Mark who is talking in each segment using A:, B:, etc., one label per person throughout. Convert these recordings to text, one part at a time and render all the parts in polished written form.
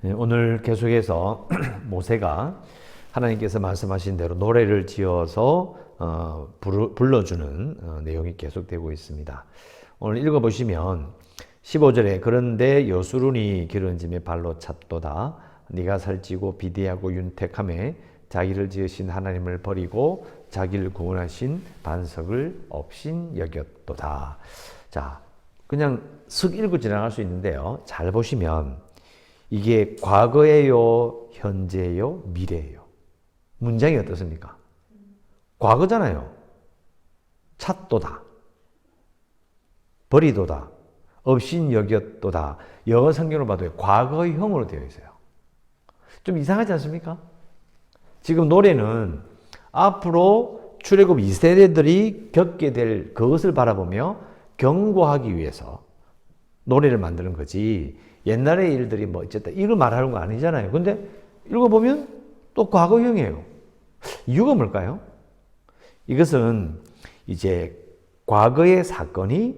A: 오늘 계속해서 모세가 하나님께서 말씀하신 대로 노래를 지어서 불러주는 내용이 계속되고 있습니다. 오늘 읽어보시면 15절에 그런데 여수론이 기름짐에 발로 찼도다. 네가 살찌고 비대하고 윤택함에 자기를 지으신 하나님을 버리고 자기를 구원하신 반석을 없인 여겼도다. 자, 그냥 슥 읽고 지나갈 수 있는데요. 잘 보시면 이게 과거예요, 현재예요, 미래예요. 문장이 어떻습니까? 과거잖아요. 찼도다, 버리도다, 없인 여겼도다. 영어 성경으로 봐도 과거형으로 되어 있어요. 좀 이상하지 않습니까? 지금 노래는 앞으로 출애굽 2세대들이 겪게 될 그것을 바라보며 경고하기 위해서 노래를 만드는 거지, 옛날의 일들이 뭐 어쨌든 이걸 말하는 거 아니잖아요. 근데 읽어보면 또 과거형이에요. 이유가 뭘까요? 이것은 이제 과거의 사건이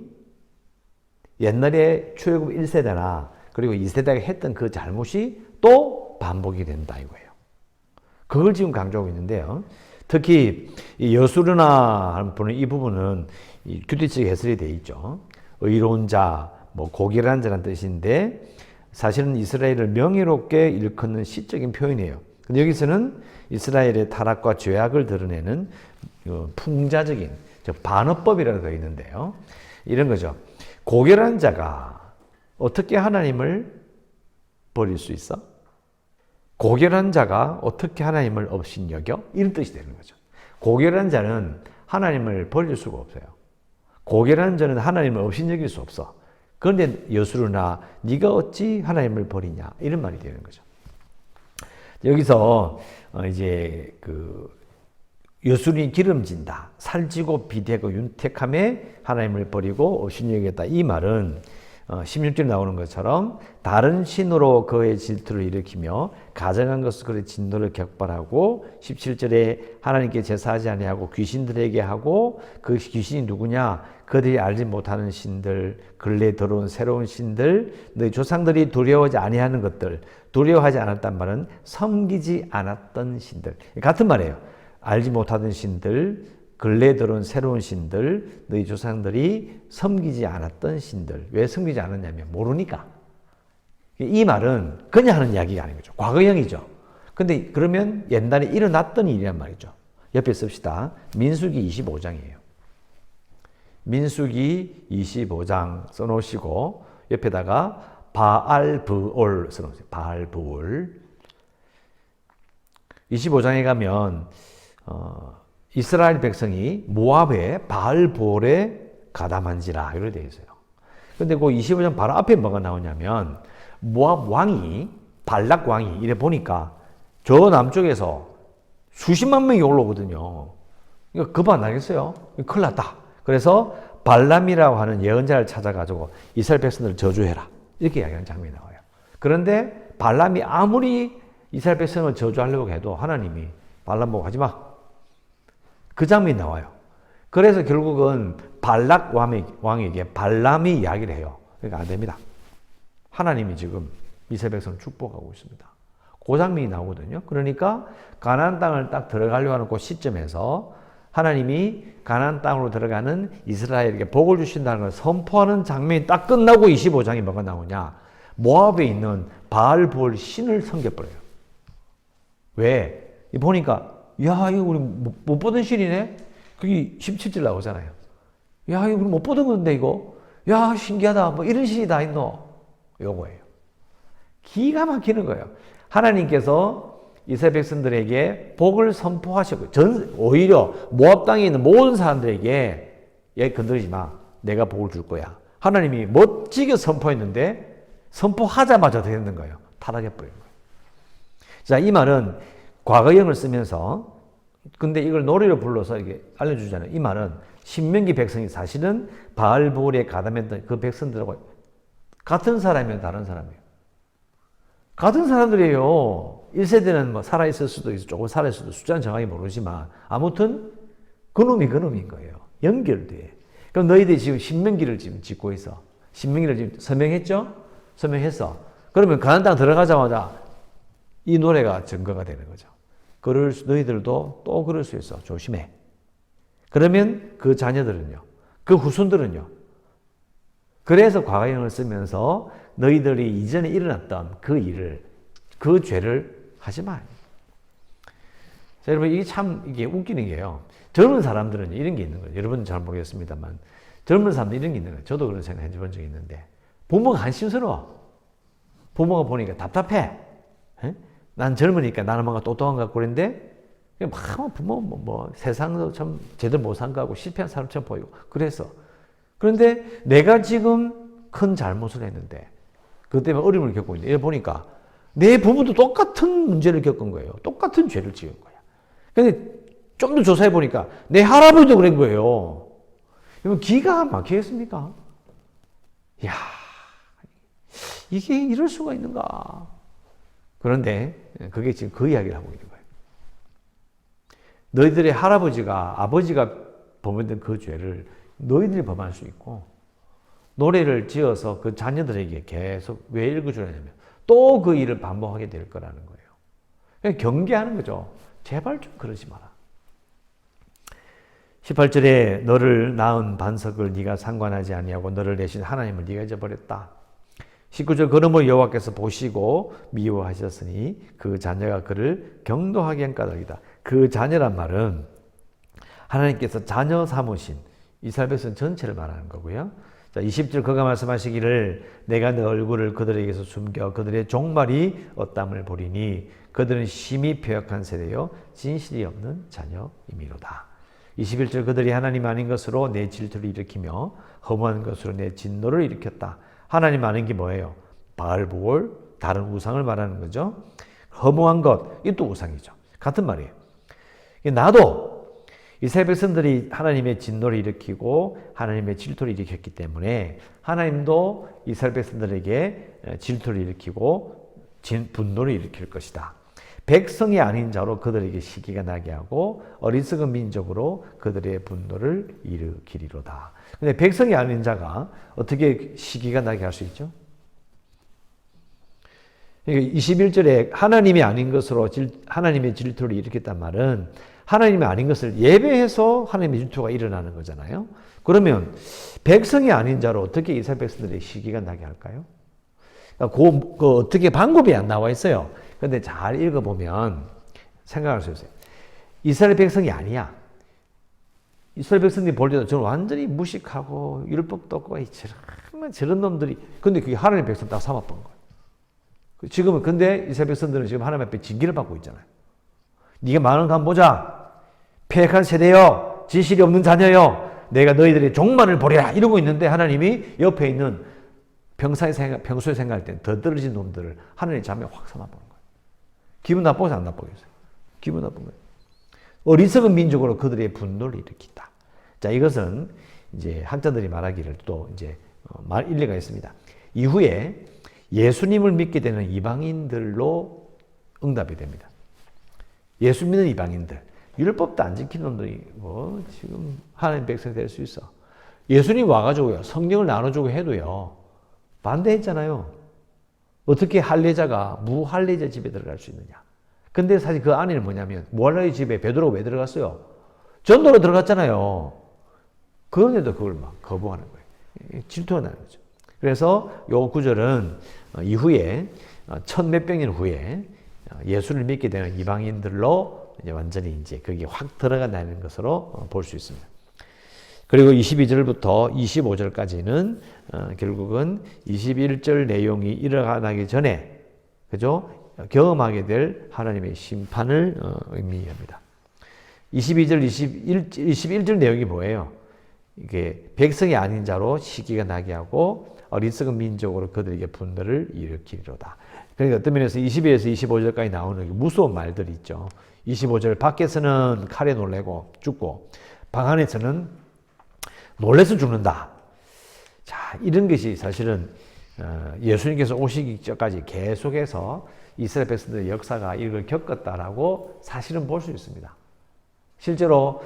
A: 옛날에 출애굽 1세대나 그리고 2세대가 했던 그 잘못이 또 반복이 된다 이거예요. 그걸 지금 강조하고 있는데요. 특히 이 여수르나 하는 분은 이 부분은 큐티식 해설이 되어 있죠. 의로운 자, 뭐 고결한 자라는 뜻인데 사실은 이스라엘을 명예롭게 일컫는 시적인 표현이에요. 근데 여기서는 이스라엘의 타락과 죄악을 드러내는 풍자적인 반어법이라고 되어 있는데요. 이런 거죠. 고결한 자가 어떻게 하나님을 버릴 수 있어? 고결한 자가 어떻게 하나님을 없인 여겨? 이런 뜻이 되는 거죠. 고결한 자는 하나님을 버릴 수가 없어요. 고결한 자는 하나님을 없인 여길 수 없어. 그런데 여수르나 네가 어찌 하나님을 버리냐 이런 말이 되는 거죠. 여기서 이제 그 여수론이 기름진다, 살찌고 비대하고 윤택함에 하나님을 버리고 없인 여기겠다. 이 말은 16절에 나오는 것처럼 다른 신으로 그의 질투를 일으키며 가증한 것으로 그의 진노를 격발하고 17절에 하나님께 제사하지 아니하고 귀신들에게 하고 그 귀신이 누구냐? 그들이 알지 못하는 신들, 근래 들어온 새로운 신들, 너희 조상들이 두려워하지 아니하는 것들, 두려워하지 않았단 말은 섬기지 않았던 신들. 같은 말이에요. 알지 못하던 신들, 근래 들어온 새로운 신들, 너희 조상들이 섬기지 않았던 신들. 왜 섬기지 않았냐면 모르니까. 이 말은 그냥 하는 이야기가 아닌 거죠. 과거형이죠. 근데 그러면 옛날에 일어났던 일이란 말이죠. 옆에 씁시다. 민수기 25장이에요. 민수기 25장 써놓으시고 옆에다가 바알브올 써놓으세요. 바알브올. 25장에 가면 이스라엘 백성이 모압의 바알볼에 가담한지라 이렇게 되어 있어요. 근데 그 25장 바로 앞에 뭐가 나오냐면 모압 왕이 발락 왕이 이래 보니까 저 남쪽에서 수십만 명이 올라오거든요. 그러니까 급 안 나겠어요? 큰일 났다. 그래서 발람이라고 하는 예언자를 찾아가지고 이스라엘 백성들을 저주해라. 이렇게 이야기하는 장면이 나와요. 그런데 발람이 아무리 이스라엘 백성을 저주하려고 해도 하나님이 발람 보고 하지 마. 그 장면이 나와요. 그래서 결국은 발락 왕에게 발람이 이야기를 해요. 그러니까 안 됩니다. 하나님이 지금 이스라엘 백성을 축복하고 있습니다. 그 장면이 나오거든요. 그러니까 가나안 땅을 딱 들어가려고 하는 그 시점에서 하나님이 가나안 땅으로 들어가는 이스라엘에게 복을 주신다는 걸 선포하는 장면이 딱 끝나고 25장에 뭐가 나오냐? 모압에 있는 바알볼 신을 섬겨버려요. 왜? 보니까 야, 이거 우리 못 보던 신이네? 그게 17절 나오잖아요. 야, 이거 우리 못 보던 건데, 이거? 야, 신기하다. 뭐 이런 신이 다 있노? 요거예요. 기가 막히는 거예요. 하나님께서 이스라엘 백성들에게 복을 선포하셨고, 오히려 모압 땅에 있는 모든 사람들에게 얘 건드리지 마. 내가 복을 줄 거야. 하나님이 멋지게 선포했는데, 선포하자마자 되는 거예요. 타락해버린 거예요. 자, 이 말은 과거형을 쓰면서, 근데 이걸 노래로 불러서 이게 알려주잖아요. 이 말은 신명기 백성이 사실은 바알볼에 가담했던 그 백성들하고 같은 사람이에요, 다른 사람이에요? 같은 사람들이에요. 1세대는 뭐 살아있을 수도 있고 조금 살아있을 수도, 숫자는 정확히 모르지만 아무튼 그놈이 그놈인 거예요. 연결돼. 그럼 너희들이 지금 신명기를 지금 짓고 있어. 신명기를 지금 서명했죠? 서명했어. 그러면 가나안 땅 들어가자마자 이 노래가 증거가 되는 거죠. 너희들도 또 그럴 수 있어. 조심해. 그러면 그 자녀들은요. 그 후손들은요. 그래서 과거형을 쓰면서 너희들이 이전에 일어났던 그 일을, 그 죄를 하지 마. 자, 여러분, 이게 웃기는 게요. 젊은 사람들은 이런 게 있는 거예요. 여러분은 잘 모르겠습니다만, 젊은 사람들 이런 게 있는 거예요. 저도 그런 생각 해본 적이 있는데, 부모가 한심스러워. 부모가 보니까 답답해. 에? 난 젊으니까 나는 뭔가 똑똑한 것 같고 그랬는데, 막 부모 세상도 참 제대로 못 산 거 같고 실패한 사람처럼 보이고, 그래서. 그런데 내가 지금 큰 잘못을 했는데, 그것 때문에 어려움을 겪고 있는데, 이래 보니까 내 부모도 똑같은 문제를 겪은 거예요. 똑같은 죄를 지은 거야. 근데 좀 더 조사해 보니까 내 할아버지도 그런 거예요. 여러분, 기가 막히겠습니까? 이야, 이게 이럴 수가 있는가. 그런데 그게 지금 그 이야기를 하고 있는 거예요. 너희들의 아버지가 범했던 그 죄를 너희들이 범할 수 있고, 노래를 지어서 그 자녀들에게 계속 왜 읽어주냐면 또 그 일을 반복하게 될 거라는 거예요. 그냥 경계하는 거죠. 제발 좀 그러지 마라. 18절에 너를 낳은 반석을 네가 상관하지 아니하고 너를 내신 하나님을 네가 잊어버렸다. 19절 그러므로 여호와께서 보시고 미워하셨으니 그 자녀가 그를 경노하게 한 까닭이다. 그 자녀란 말은 하나님께서 자녀 삼으신 이스라엘 백성 전체를 말하는 거고요. 자, 20절 그가 말씀하시기를 내가 내 얼굴을 그들에게서 숨겨 그들의 종말이 어땀을 보리니 그들은 심히 패역한 세대요 진실이 없는 자녀이미로다. 21절 그들이 하나님 아닌 것으로 내 질투를 일으키며 허무한 것으로 내 진노를 일으켰다. 하나님 아닌 게 뭐예요? 바알보올, 다른 우상을 말하는 거죠. 허무한 것, 이것도 우상이죠. 같은 말이에요. 나도 이스라엘 백성들이 하나님의 진노를 일으키고 하나님의 질투를 일으켰기 때문에 하나님도 이스라엘 백성들에게 질투를 일으키고 분노를 일으킬 것이다. 백성이 아닌 자로 그들에게 시기가 나게 하고 어리석은 민족으로 그들의 분노를 일으키리로다. 근데 백성이 아닌 자가 어떻게 시기가 나게 할 수 있죠? 21절에 하나님이 아닌 것으로 하나님의 질투를 일으켰단 말은 하나님이 아닌 것을 예배해서 하나님의 질투가 일어나는 거잖아요. 그러면 백성이 아닌 자로 어떻게 이스라엘 백성들의 시기가 나게 할까요? 그 어떻게 방법이 안 나와 있어요. 근데 잘 읽어보면 생각할 수 있어요. 이스라엘 백성이 아니야. 이스라엘 백성들이 볼 때도 저는 완전히 무식하고 율법도 없고 저런 놈들이, 근데 그게 하나님의 백성 딱 삼아본 거예요. 지금은 근데 이스라엘 백성들은 지금 하나님 앞에 징계를 받고 있잖아요. 네가 많은 거 한번 보자. 패역한 세대여, 진실이 없는 자녀여, 내가 너희들의 종말을 보리라 이러고 있는데 하나님이 옆에 있는 평소에 생각할 땐 더 떨어진 놈들을 하나님 잠에 확 삼아보는 거예요. 기분 나쁘겠어요? 안 나쁘겠어요? 기분 나쁜 거예요. 어리석은 민족으로 그들의 분노를 일으킨다. 자, 이것은 이제 학자들이 말하기를 또 이제 일리가 있습니다. 이후에 예수님을 믿게 되는 이방인들로 응답이 됩니다. 예수 믿는 이방인들, 율법도 안 지키는 놈들이 지금 하나님 백성이 될 수 있어. 예수님 와가지고요, 성령을 나눠주고 해도요, 반대했잖아요. 어떻게 할례자가 무할례자 집에 들어갈 수 있느냐. 근데 사실 그 안에는 뭐냐면, 무할례자 집에 베드로가 왜 들어갔어요? 전도로 들어갔잖아요. 그런데도 그걸 막 거부하는 거예요. 질투가 나는 거죠. 그래서 요 구절은 이후에 천몇백 년 후에 예수를 믿게 되는 이방인들로 이제 완전히 이제 그게 확 들어간다는 것으로 볼 수 있습니다. 그리고 22절부터 25절까지는 결국은 21절 내용이 일어나기 전에, 그죠? 경험하게 될 하나님의 심판을 의미합니다. 22절, 21절 내용이 뭐예요? 이게 백성이 아닌 자로 시기가 나게 하고 어리석은 민족으로 그들에게 분노를 일으키리로다. 그러니까 어떤 면에서 22에서 25절까지 나오는 무서운 말들이 있죠. 25절 밖에서는 칼에 놀래고 죽고 방 안에서는 놀래서 죽는다. 자, 이런 것이 사실은 예수님께서 오시기 전까지 계속해서 이스라엘 백성들의 역사가 이걸 겪었다라고 사실은 볼 수 있습니다. 실제로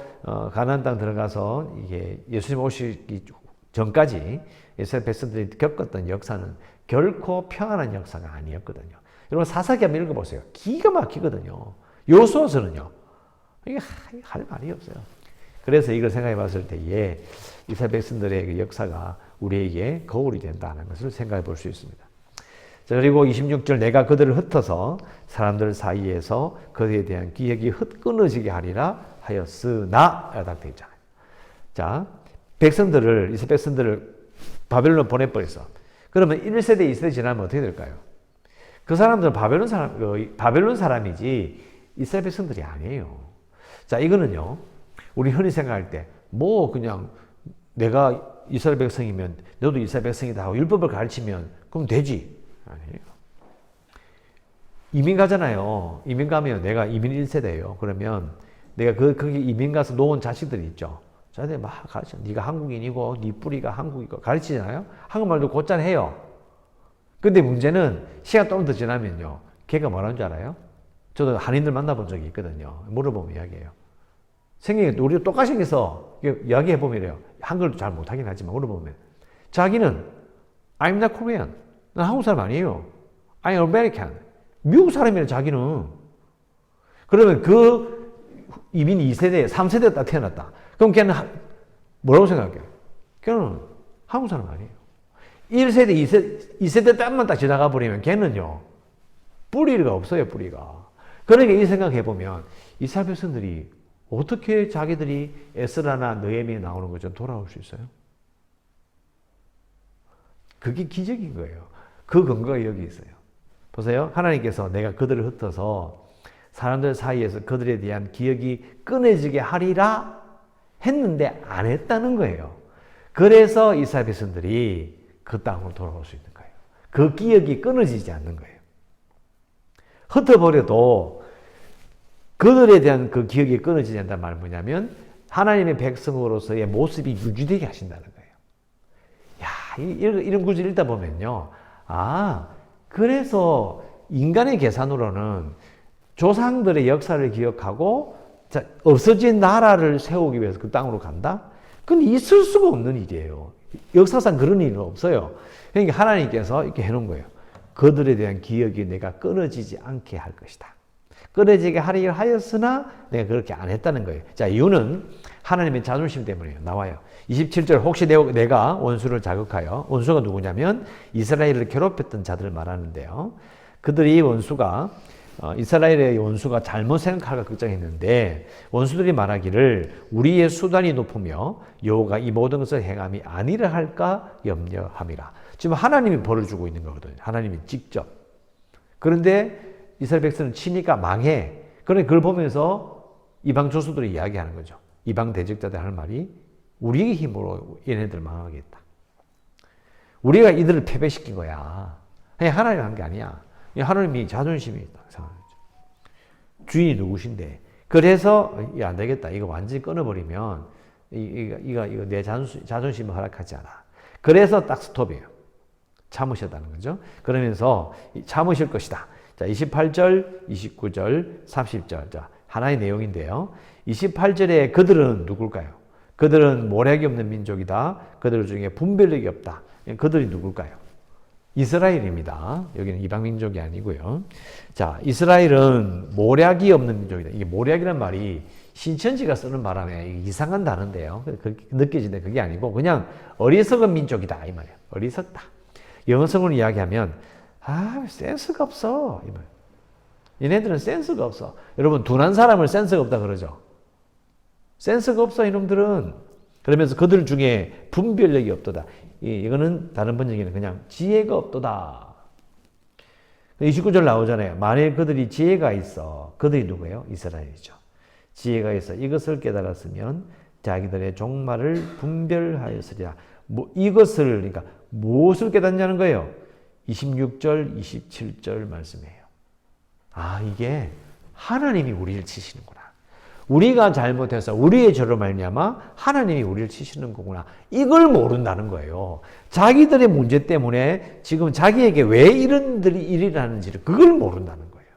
A: 가나안 땅 들어가서 이게 예수님 오시기 전까지 이스라엘 백성들이 겪었던 역사는 결코 평안한 역사가 아니었거든요. 여러분 사사기 한번 읽어보세요. 기가 막히거든요. 여호수아서는요. 이게 할 말이 없어요. 그래서 이걸 생각해 봤을 때에 이스라엘 백성들의 그 역사가 우리에게 거울이 된다는 것을 생각해 볼 수 있습니다. 자, 그리고 26절 내가 그들을 흩어서 사람들 사이에서 그들에 대한 기억이 끊어지게 하리라 하였으나 딱 되어 있잖아요. 자, 이스라엘 백성들을 바벨론으로 보내버렸어. 그러면 1세대, 2세대 지나면 어떻게 될까요? 그 사람들은 바벨론 사람이지 이스라엘 백성들이 아니에요. 자, 이거는요, 우리 흔히 생각할 때, 그냥 내가 이스라엘 백성이면 너도 이스라엘 백성이다 하고 율법을 가르치면 그럼 되지. 아니에요. 이민 가잖아요. 이민 가면 내가 이민 1세대예요. 그러면 내가 거기 이민 가서 놓은 자식들이 있죠. 자기들 막 가르쳐. 네가 한국인이고 네 뿌리가 한국이고 가르치잖아요. 한국말도 곧잘 해요. 근데 문제는 시간 조금 더 지나면요. 걔가 뭐라는 줄 알아요? 저도 한인들 만나본 적이 있거든요. 물어보면 이야기해요. 우리 똑같이 생겨서 이야기해보면 이래요. 한글도 잘 못하긴 하지만 물어보면 자기는 I'm not Korean. 난 한국 사람 아니에요. I'm American. 미국 사람이래 자기는. 그러면 그 이민 2세대, 3세대 딱 태어났다. 그럼 걔는 뭐라고 생각해요? 걔는 한국 사람 아니에요. 1세대, 2세대 때만 딱 지나가 버리면 걔는요. 뿌리가 없어요. 뿌리가. 그러니까 이 생각해보면 이스라엘 백성들이 어떻게 자기들이 에스라나 느헤미야에 나오는 것처럼 돌아올 수 있어요? 그게 기적인 거예요. 그 근거가 여기 있어요. 보세요. 하나님께서 내가 그들을 흩어서 사람들 사이에서 그들에 대한 기억이 끊어지게 하리라 했는데 안 했다는 거예요. 그래서 이스라엘 백성들이 그 땅으로 돌아올 수 있는 거예요. 그 기억이 끊어지지 않는 거예요. 흩어버려도 그들에 대한 그 기억이 끊어지지 않는다는 말은 뭐냐면 하나님의 백성으로서의 모습이 유지되게 하신다는 거예요. 야, 이런 구절 읽다 보면요. 그래서 인간의 계산으로는 조상들의 역사를 기억하고 없어진 나라를 세우기 위해서 그 땅으로 간다? 근데 있을 수가 없는 일이에요. 역사상 그런 일은 없어요. 그러니까 하나님께서 이렇게 해놓은 거예요. 그들에 대한 기억이 내가 끊어지지 않게 할 것이다. 끊어지게 하려 하였으나 내가 그렇게 안 했다는 거예요. 자, 이유는 하나님의 자존심 때문이에요. 나와요. 27절 혹시 내가 원수를 자극하여, 원수가 누구냐면 이스라엘을 괴롭혔던 자들을 말하는데요. 그들이 이스라엘의 원수가 잘못 생각할까 걱정했는데 원수들이 말하기를 우리의 수단이 높으며 여호와가 이 모든 것을 행함이 아니라 할까 염려함이라. 지금 하나님이 벌을 주고 있는 거거든요. 하나님이 직접. 그런데 이스라엘 백성은 치니까 망해. 그러니까 그걸 보면서 이방 조수들이 이야기하는 거죠. 이방 대적자들 하는 말이 우리의 힘으로 얘네들 망하겠다. 우리가 이들을 패배시킨 거야. 그냥 하나님이 한 게 아니야. 하나님이 자존심이 있다. 주인이 누구신데. 그래서 안 되겠다. 이거 완전히 끊어버리면 이거 내 자존심을 허락하지 않아. 그래서 딱 스톱이에요. 참으셨다는 거죠. 그러면서 참으실 것이다. 자, 28절, 29절, 30절. 자, 하나의 내용인데요. 28절에 그들은 누굴까요? 그들은 모략이 없는 민족이다. 그들 중에 분별력이 없다. 그들이 누굴까요? 이스라엘입니다. 여기는 이방 민족이 아니고요. 자, 이스라엘은 모략이 없는 민족이다. 이게 모략이란 말이 신천지가 쓰는 바람에 이상한 단어인데요. 그렇게 느껴지는데 그게 아니고 그냥 어리석은 민족이다 이 말이에요. 어리석다. 영어성으로 이야기하면 센스가 없어. 이 말. 얘네들은 센스가 없어. 여러분 둔한 사람을 센스가 없다 그러죠. 센스가 없어 이놈들은. 그러면서 그들 중에 분별력이 없도다. 이거는 다른 번역에는 그냥 지혜가 없도다. 29절 나오잖아요. 만일 그들이 지혜가 있어. 그들이 누구예요? 이스라엘이죠. 지혜가 있어. 이것을 깨달았으면 자기들의 종말을 분별하였으리라. 그러니까 무엇을 깨닫냐는 거예요? 26절, 27절 말씀이에요. 이게 하나님이 우리를 치시는구나. 우리가 잘못해서 우리의 죄로 말미암아 하나님이 우리를 치시는 거구나. 이걸 모른다는 거예요. 자기들의 문제 때문에 지금 자기에게 왜 이런 일이 하는지를 그걸 모른다는 거예요.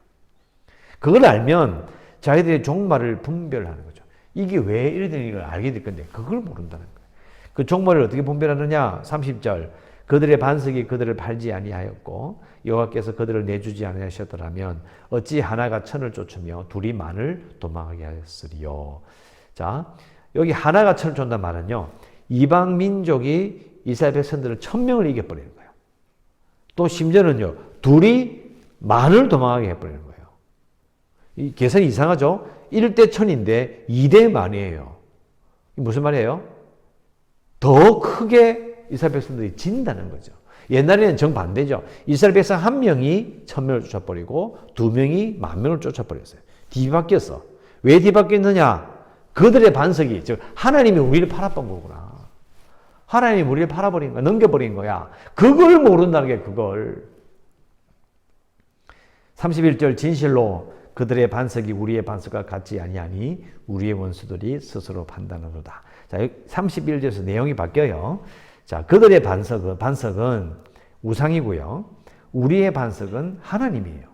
A: 그걸 알면 자기들의 종말을 분별하는 거죠. 이게 왜 이런 일을 알게 될 건데 그걸 모른다는 거예요. 그 종말을 어떻게 분별하느냐? 30절. 그들의 반석이 그들을 팔지 아니하였고 여호와께서 그들을 내주지 아니하셨더라면 어찌 하나가 천을 쫓으며 둘이 만을 도망하게 하였으리요. 자, 여기 하나가 천을 쫓는다는 말은요, 이방 민족이 이스라엘 백성들을 1000명을 이겨버리는 거예요. 또 심지어는요, 둘이 만을 도망하게 해버리는 거예요. 이 계산이 이상하죠? 1대 1000인데 2대 만이에요. 무슨 말이에요? 더 크게 이스라엘 백성들이 진다는 거죠. 옛날에는 정반대죠. 이스라엘 백성 1명이 1000명을 쫓아버리고 2명이 10,000명을 쫓아버렸어요. 뒤바뀌었어. 왜 뒤바뀌었느냐? 그들의 반석이, 즉 하나님이 우리를 팔아본 거구나. 하나님이 우리를 팔아버린 거야. 넘겨버린 거야. 그걸 모른다는 게 그걸. 31절 진실로 그들의 반석이 우리의 반석과 같지 아니하니 우리의 원수들이 스스로 판단하도다. 자, 31절에서 내용이 바뀌어요. 자, 그들의 반석은 우상이고요. 우리의 반석은 하나님이에요.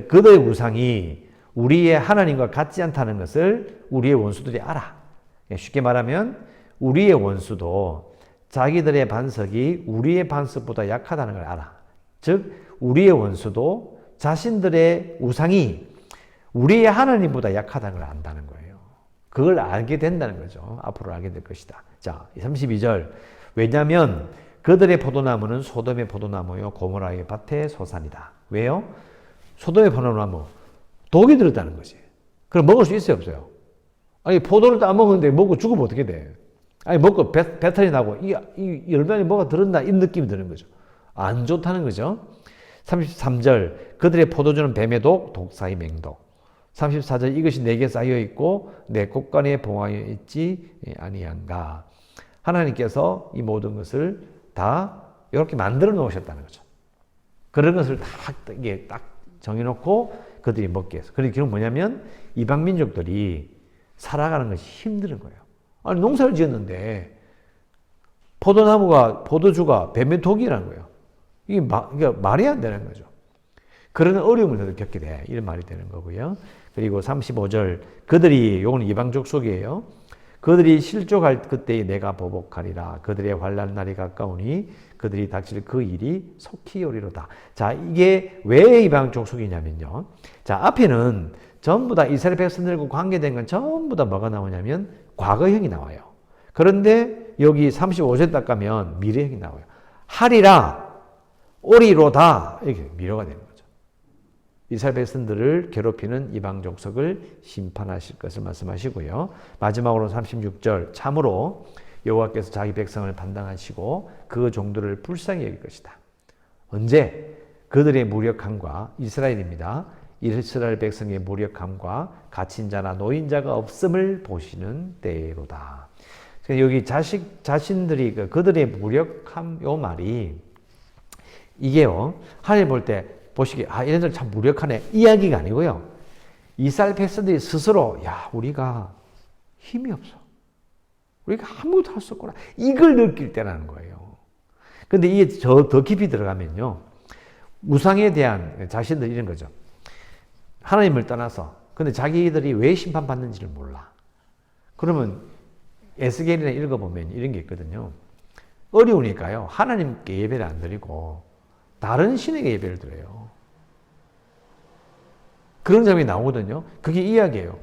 A: 그들의 우상이 우리의 하나님과 같지 않다는 것을 우리의 원수들이 알아. 쉽게 말하면 우리의 원수도 자기들의 반석이 우리의 반석보다 약하다는 걸 알아. 즉 우리의 원수도 자신들의 우상이 우리의 하나님보다 약하다는 걸 안다는 거예요. 그걸 알게 된다는 거죠. 앞으로 알게 될 것이다. 자, 32절. 왜냐하면 그들의 포도나무는 소돔의 포도나무요 고모라의 밭의 소산이다. 왜요? 소돔의 포도나무 독이 들었다는 거지. 그럼 먹을 수 있어요, 없어요? 아니 포도를 따먹었는데 먹고 죽으면 어떻게 돼? 아니 먹고 배탈이 나고 이 열매에 뭐가 들었나 이 느낌이 드는 거죠. 안 좋다는 거죠. 33절. 그들의 포도주는 뱀의 독, 독사의 맹독. 34절. 이것이 내게 쌓여 있고 내 곳간에 봉하여 있지 아니한가. 하나님께서 이 모든 것을 다 이렇게 만들어 놓으셨다는 거죠. 그런 것을 이게 딱 정해놓고 그들이 먹게 해서. 그런 결국 뭐냐면 이방 민족들이 살아가는 것이 힘든 거예요. 아니 농사를 지었는데 포도주가 뱀의 독이라는 거예요. 이게 말이 안 되는 거죠. 그런 어려움을 겪게 돼. 이런 말이 되는 거고요. 그리고 35절. 그들이, 요건 이방족 속이에요. 그들이 실족할 그때에 내가 보복하리라. 그들의 환난 날이 가까우니 그들이 닥칠 그 일이 속히 오리로다. 자, 이게 왜 이방족 속이냐면요. 자, 앞에는 전부 다 이스라엘 백성들과 관계된 건 전부 다 뭐가 나오냐면 과거형이 나와요. 그런데 여기 35절 딱 가면 미래형이 나와요. 하리라, 오리로다. 이렇게 미래가 되는 거죠. 이스라엘 백성들을 괴롭히는 이방 족속을 심판하실 것을 말씀하시고요. 마지막으로 36절. 참으로 여호와께서 자기 백성을 판단하시고 그 종들을 불쌍히 여길 것이다. 언제? 그들의 무력함과 이스라엘입니다. 이스라엘 백성의 무력함과 갇힌 자나 노인자가 없음을 보시는 때로다. 여기 자신들이 그들의 무력함 요 말이 이게요. 하나님 볼 때 보시기에 얘네들 참 무력하네 이야기가 아니고요. 이스라엘 백성들이 스스로 우리가 힘이 없어. 우리가 아무것도 할 수 없구나. 이걸 느낄 때라는 거예요. 근데 이게 더 깊이 들어가면요. 우상에 대한 자신들 이런 거죠. 하나님을 떠나서 근데 자기들이 왜 심판받는지를 몰라. 그러면 에스겔이나 읽어보면 이런 게 있거든요. 어려우니까요. 하나님께 예배를 안 드리고 다른 신에게 예배를 드려요. 그런 점이 나오거든요. 그게 이야기예요.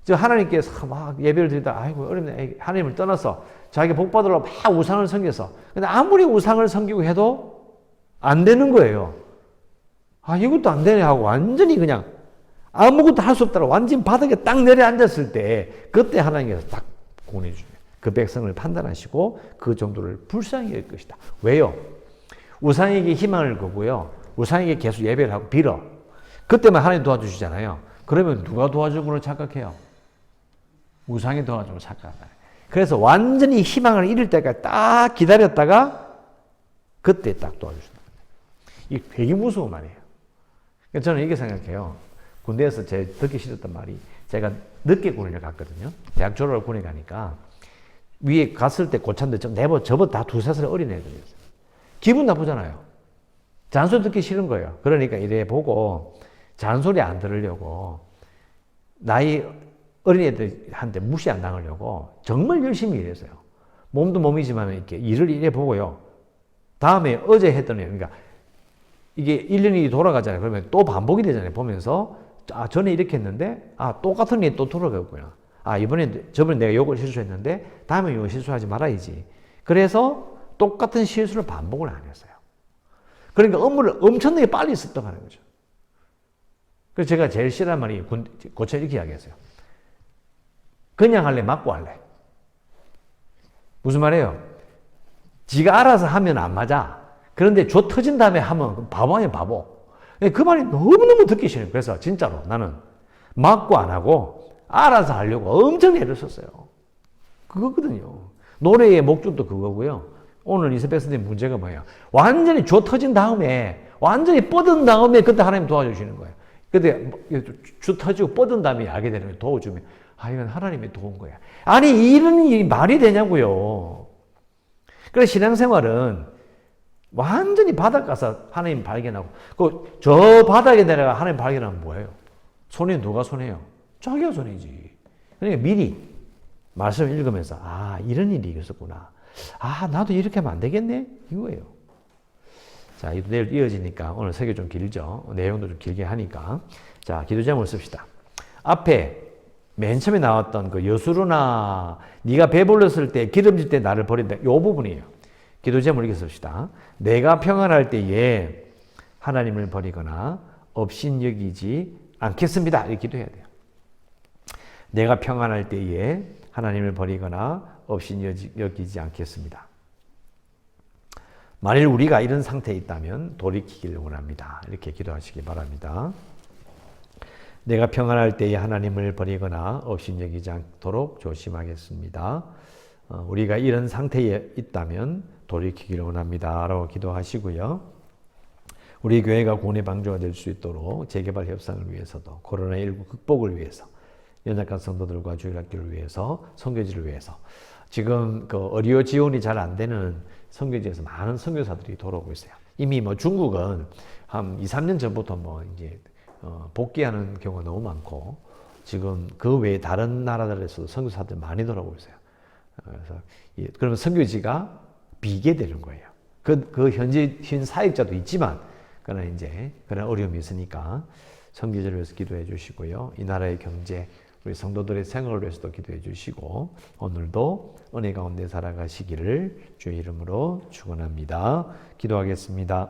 A: 하나님께서 막 예배를 드리다 아이고 어렵네. 하나님을 떠나서 자기가 복 받으려고 막 우상을 섬겨서 근데 아무리 우상을 섬기고 해도 안 되는 거예요. 이것도 안 되네 하고 완전히 그냥 아무것도 할 수 없다고 완전 바닥에 딱 내려앉았을 때 그때 하나님께서 딱 구원해 주세요. 그 백성을 판단하시고 그 정도를 불쌍히 여길 것이다. 왜요? 우상에게 희망을 거고요. 우상에게 계속 예배를 하고 빌어. 그때만 하나님 도와주시잖아요. 그러면 누가 도와준 걸로 착각해요? 우상이 도와주고 착각해요. 그래서 완전히 희망을 잃을 때까지 딱 기다렸다가 그때 딱 도와주신다. 이게 되게 무서운 말이에요. 저는 이렇게 생각해요. 군대에서 제 듣기 싫었던 말이 제가 늦게 군인을 갔거든요. 대학 졸업을 군에 가니까 위에 갔을 때 고참들 저보다 다 2-3살 어린 애들이었어요. 기분 나쁘잖아요. 잔소리 듣기 싫은 거예요. 그러니까 이래 보고 잔소리 안 들으려고 나이 어린 애들한테 무시 안 당하려고 정말 열심히 일했어요. 몸도 몸이지만 이렇게 일을 이래 보고요. 다음에 어제 했던 일, 그러니까 이게 1년이 돌아가잖아요. 그러면 또 반복이 되잖아요. 보면서 아, 전에 이렇게 했는데 아, 똑같은 일이 또 돌아가겠구나. 아, 저번에 내가 요걸 실수했는데 다음에 이거 실수하지 말아야지. 그래서 똑같은 실수를 반복을 안 했어요. 그러니까 업무를 엄청나게 빨리 습득하는 거죠. 그래서 제가 제일 싫어하는 말이 고쳐 이렇게 이야기했어요. 그냥 할래? 맞고 할래? 무슨 말이에요? 지가 알아서 하면 안 맞아. 그런데 줘 터진 다음에 하면 바보 아니야, 바보. 그 말이 너무너무 듣기 싫어요. 그래서 진짜로 나는 맞고 안 하고 알아서 하려고 엄청 애를 썼어요. 그거거든요. 노래의 목적도 그거고요. 오늘 이세백 선생님 문제가 뭐예요? 완전히 줘 터진 다음에, 완전히 뻗은 다음에 그때 하나님 도와주시는 거예요. 그때 줘 터지고 뻗은 다음에 알게 되는 거예요. 도와주면. 아, 이건 하나님의 도운 거야. 아니, 이런 일이 말이 되냐고요. 그래서 신앙생활은 완전히 바닥 가서 하나님 발견하고, 저 바닥에 내려가 하나님 발견하면 뭐예요? 손해 누가 손해요? 자기가 손해지. 그러니까 미리 말씀 읽으면서, 아, 이런 일이 있었구나. 아, 나도 이렇게 하면 안 되겠네? 이거예요. 자, 내일 이어지니까 오늘 설교 좀 길죠? 내용도 좀 길게 하니까. 자, 기도 제목을 씁시다. 앞에 맨 처음에 나왔던 그 여수루나 네가 배불렀을 때 기름질 때 나를 버린다. 이 부분이에요. 기도 제목을 이렇게 씁시다. 내가 평안할 때에 하나님을 버리거나 업신여기지 않겠습니다. 이렇게 기도해야 돼요. 내가 평안할 때에 하나님을 버리거나 업신여기지 않겠습니다. 만일 우리가 이런 상태에 있다면 돌이키기를 원합니다. 이렇게 기도하시기 바랍니다. 내가 평안할 때에 하나님을 버리거나 업신여기지 않도록 조심하겠습니다. 우리가 이런 상태에 있다면 돌이키기를 원합니다. 라고 기도하시고요. 우리 교회가 구원의 방주가 될 수 있도록 재개발 협상을 위해서도 코로나19 극복을 위해서 연약한 성도들과 주일학교를 위해서 선교지를 위해서 지금 그 의료 지원이 잘 안 되는 선교지에서 많은 선교사들이 돌아오고 있어요. 이미 뭐 중국은 한 2, 3년 전부터 뭐 이제 복귀하는 경우가 너무 많고 지금 그 외에 다른 나라들에서도 선교사들 많이 돌아오고 있어요. 그래서 그러면 선교지가 비게 되는 거예요. 그 현 사역자도 있지만 그러나 이제 그런 어려움이 있으니까 선교지를 위해서 기도해 주시고요. 이 나라의 경제 우리 성도들의 생활을 위해서도 기도해 주시고 오늘도 은혜 가운데 살아가시기를 주의 이름으로 축원합니다. 기도하겠습니다.